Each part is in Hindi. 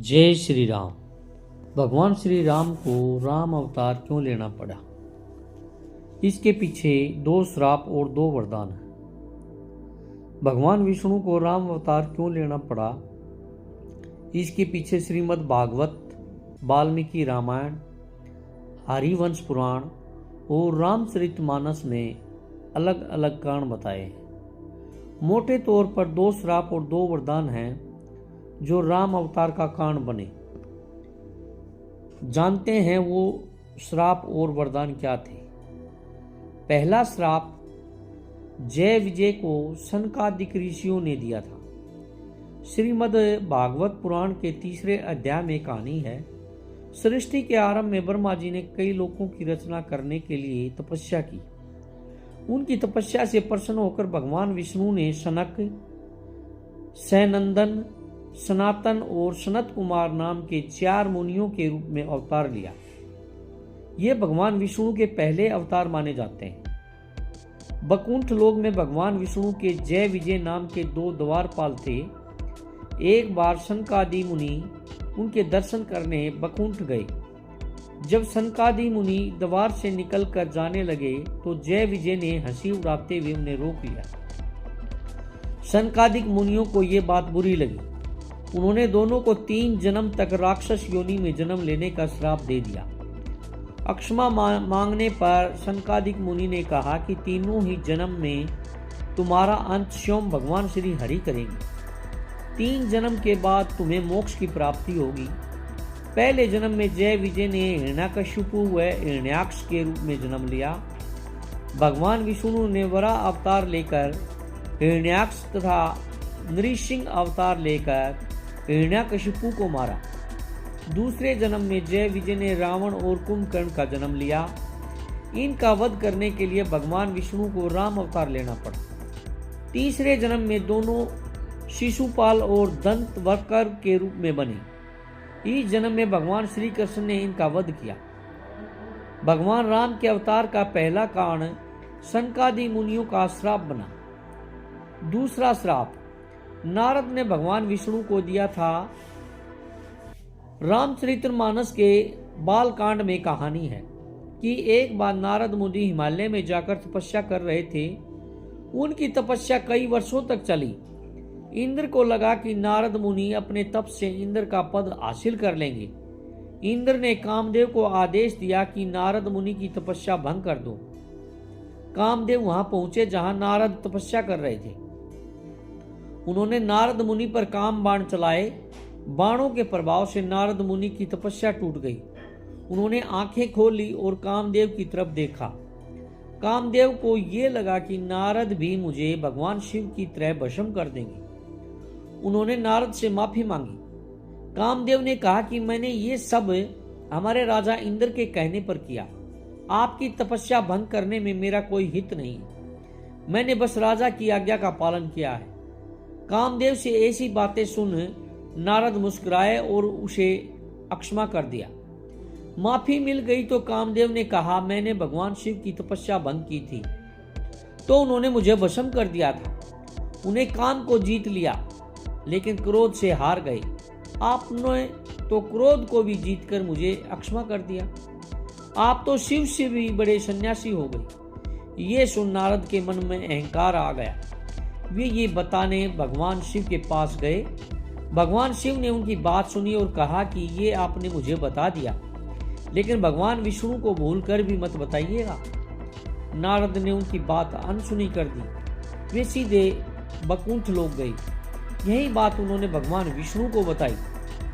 जय श्री राम। भगवान श्री राम को राम अवतार क्यों लेना पड़ा? इसके पीछे 2 श्राप और 2 वरदान हैं। भगवान विष्णु को राम अवतार क्यों लेना पड़ा? इसके पीछे श्रीमद् भागवत, वाल्मीकि रामायण, हरिवंश पुराण और रामचरितमानस में अलग अलग कारण बताए हैं। मोटे तौर पर 2 श्राप और 2 वरदान हैं जो राम अवतार का कारण बने। जानते हैं वो श्राप और वरदान क्या थे। पहला श्राप जय विजय को सनकादिक ऋषियों ने दिया था। श्रीमद् भागवत पुराण के 3 अध्याय में कहानी है। सृष्टि के आरंभ में ब्रह्मा जी ने कई लोकों की रचना करने के लिए तपस्या की। उनकी तपस्या से प्रसन्न होकर भगवान विष्णु ने सनक, सैनंदन, सनातन और सनत कुमार नाम के 4 मुनियों के रूप में अवतार लिया। ये भगवान विष्णु के पहले अवतार माने जाते हैं। बकुंठ लोक में भगवान विष्णु के जय विजय नाम के 2 द्वारपाल थे। एक बार सनकादि मुनि उनके दर्शन करने बकुंठ गए। जब सनकादि मुनि द्वार से निकलकर जाने लगे तो जय विजय ने हंसी उड़ाते हुए उन्हें रोक लिया। सनकादिक मुनियों को ये बात बुरी लगी। उन्होंने दोनों को 3 जन्म तक राक्षस योनि में जन्म लेने का श्राप दे दिया। अक्षमा मांगने पर सनकादिक मुनि ने कहा कि तीनों ही जन्म में तुम्हारा अंत स्वयं भगवान श्री हरि करेंगे। 3 जन्म के बाद तुम्हें मोक्ष की प्राप्ति होगी। पहले जन्म में जय विजय ने हिरण्याकशिपु व हिरण्याक्ष के रूप में जन्म लिया। भगवान विष्णु ने वराह अवतार लेकर हिरण्याक्ष तथा नृसिंह अवतार लेकर हिरण्याकशिपु को मारा। दूसरे जन्म में जय विजय ने रावण और कुंभकर्ण का जन्म लिया। इनका वध करने के लिए भगवान विष्णु को राम अवतार लेना पड़ा। तीसरे जन्म में दोनों शिशुपाल और दंतवक्र के रूप में बने। इस जन्म में भगवान श्री कृष्ण ने इनका वध किया। भगवान राम के अवतार का पहला कारण सनकादि मुनियों का श्राप बना। दूसरा श्राप नारद ने भगवान विष्णु को दिया था। रामचरितमानस के बालकांड में कहानी है कि एक बार नारद मुनि हिमालय में जाकर तपस्या कर रहे थे। उनकी तपस्या कई वर्षों तक चली। इंद्र को लगा कि नारद मुनि अपने तप से इंद्र का पद हासिल कर लेंगे। इंद्र ने कामदेव को आदेश दिया कि नारद मुनि की तपस्या भंग कर दो। कामदेव वहां पहुंचे जहां नारद तपस्या कर रहे थे। उन्होंने नारद मुनि पर काम बाण चलाए। बाणों के प्रभाव से नारद मुनि की तपस्या टूट गई। उन्होंने आंखें खोल ली और कामदेव की तरफ देखा। कामदेव को ये लगा कि नारद भी मुझे भगवान शिव की तरह भस्म कर देंगे। उन्होंने नारद से माफी मांगी। कामदेव ने कहा कि मैंने ये सब हमारे राजा इंद्र के कहने पर किया। आपकी तपस्या भंग करने में मेरा कोई हित नहीं है। मैंने बस राजा की आज्ञा का पालन किया है। कामदेव से ऐसी बातें सुन नारद मुस्कुराए और उसे अक्षमा कर दिया। माफी मिल गई तो कामदेव ने कहा, मैंने भगवान शिव की तपस्या भंग की थी तो उन्होंने मुझे भस्म कर दिया था। उन्हें काम को जीत लिया लेकिन क्रोध से हार गए। आपने तो क्रोध को भी जीतकर मुझे अक्षमा कर दिया। आप तो शिव से भी बड़े सन्यासी हो गए। ये सुन नारद के मन में अहंकार आ गया। वे ये बताने भगवान शिव के पास गए। भगवान शिव ने उनकी बात सुनी और कहा कि ये आपने मुझे बता दिया लेकिन भगवान विष्णु को भूलकर भी मत बताइएगा। नारद ने उनकी बात अनसुनी कर दी। वे सीधे बकुंठ लोक गए। यही बात उन्होंने भगवान विष्णु को बताई।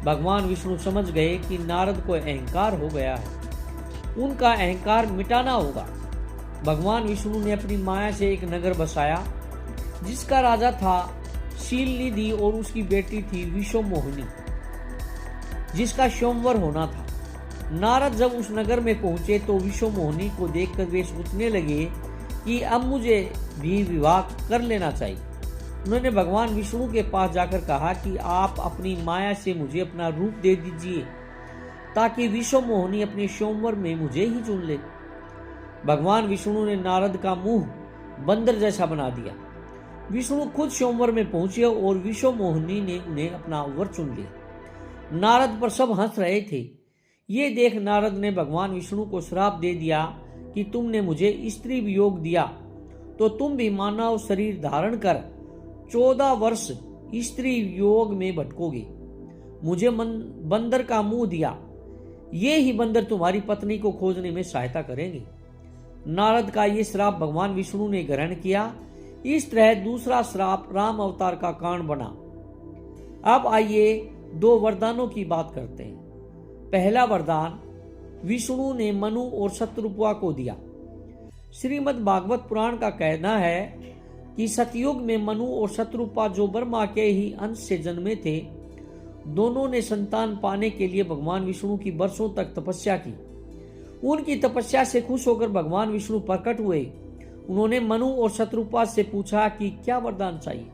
भगवान विष्णु समझ गए कि नारद को अहंकार हो गया है। उनका अहंकार मिटाना होगा। भगवान विष्णु ने अपनी माया से एक नगर बसाया जिसका राजा था शीलनिधि और उसकी बेटी थी विश्वमोहिनी जिसका स्वयंवर होना था। नारद जब उस नगर में पहुंचे तो विश्वमोहिनी को देखकर वे सोचने लगे कि अब मुझे भी विवाह कर लेना चाहिए। उन्होंने भगवान विष्णु के पास जाकर कहा कि आप अपनी माया से मुझे अपना रूप दे दीजिए ताकि विश्वमोहिनी अपने स्वयंवर में मुझे ही चुन ले। भगवान विष्णु ने नारद का मुंह बंदर जैसा बना दिया। विष्णु खुद स्वयंवर में पहुंचे और विश्वमोहिनी ने उन्हें अपना वर चुन लिया। नारद पर सब हंस रहे थे। ये देख नारद ने भगवान विष्णु को श्राप दे दिया कि तुमने मुझे स्त्री वियोग दिया तो तुम भी मानव शरीर धारण कर 14 वर्ष स्त्री योग में भटकोगे। मुझे बंदर का मुंह दिया, ये ही बंदर तुम्हारी पत्नी को खोजने में सहायता करेंगे। नारद का ये श्राप भगवान विष्णु ने ग्रहण किया। इस तरह दूसरा श्राप राम अवतार का कारण बना। अब आइए 2 वरदानों की बात करते हैं। पहला वरदान विष्णु ने मनु और शत्रुपा को दिया। श्रीमद् भागवत पुराण का कहना है कि सतयुग में मनु और शत्रुपा जो ब्रह्मा के ही अंश से जन्मे थे, दोनों ने संतान पाने के लिए भगवान विष्णु की वर्षों तक तपस्या की। उनकी तपस्या से खुश होकर भगवान विष्णु प्रकट हुए। उन्होंने मनु और शत्रुपा से पूछा कि क्या वरदान चाहिए।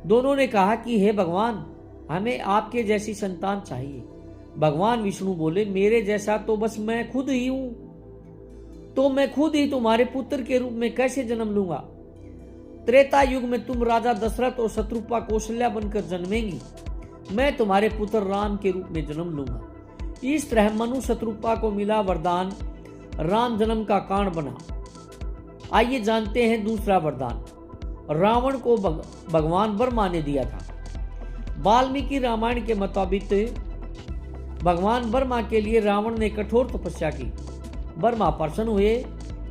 दोनों ने कहा कि हे भगवान, हमें आपके जैसी संतान चाहिए। भगवान विष्णु बोले, मेरे जैसा तो बस मैं खुद ही हूं, तो मैं खुद ही तुम्हारे पुत्र के रूप में कैसे जन्म लूंगा। त्रेता युग में तुम राजा दशरथ और शत्रुपा कौशल्या बनकर जन्मेंगी। मैं तुम्हारे पुत्र राम के रूप में जन्म लूंगा। इस तरह मनु शत्रुपा को मिला वरदान राम जन्म का कारण बना। आइए जानते हैं दूसरा वरदान। रावण को भगवान ब्रह्मा ने दिया था। वाल्मीकि रामायण के मुताबिक भगवान ब्रह्मा के लिए रावण ने कठोर तपस्या की। ब्रह्मा प्रसन्न हुए,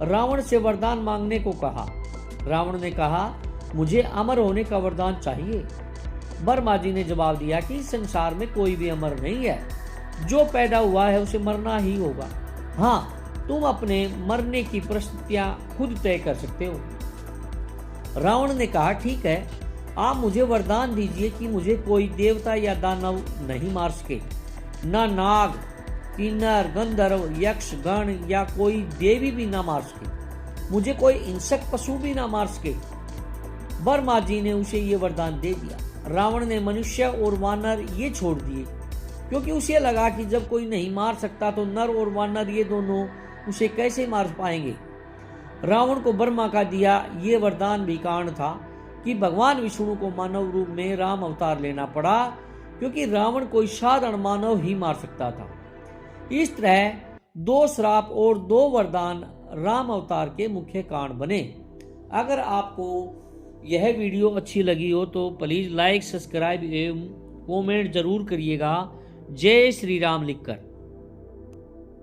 रावण से वरदान मांगने को कहा। रावण ने कहा, मुझे अमर होने का वरदान चाहिए। ब्रह्मा जी ने जवाब दिया कि संसार में कोई भी अमर नहीं है, जो पैदा हुआ है उसे मरना ही होगा। हाँ, तुम अपने मरने की परिस्थितियां खुद तय कर सकते हो। रावण ने कहा, ठीक है, आप मुझे वरदान दीजिए कि मुझे कोई देवता या दानव नहीं मार सके, न नाग, किन्नर, गंधर्व, यक्ष, गण या कोई देवी भी ना मार सके, मुझे कोई हिंसक पशु भी ना मार सके। ब्रह्मा जी ने उसे ये वरदान दे दिया। रावण ने मनुष्य और वानर ये छोड़ दिए, क्योंकि उसे लगा कि जब कोई नहीं मार सकता तो नर और वानर ये दोनों उसे कैसे मार पाएंगे। रावण को ब्रह्मा का दिया ये वरदान भी कारण था कि भगवान विष्णु को मानव रूप में राम अवतार लेना पड़ा, क्योंकि रावण कोई साधारण मानव ही मार सकता था। इस तरह 2 श्राप और 2 वरदान राम अवतार के मुख्य कारण बने। अगर आपको यह वीडियो अच्छी लगी हो तो प्लीज़ लाइक, सब्सक्राइब एवं कमेंट जरूर करिएगा। जय श्री राम लिखकर।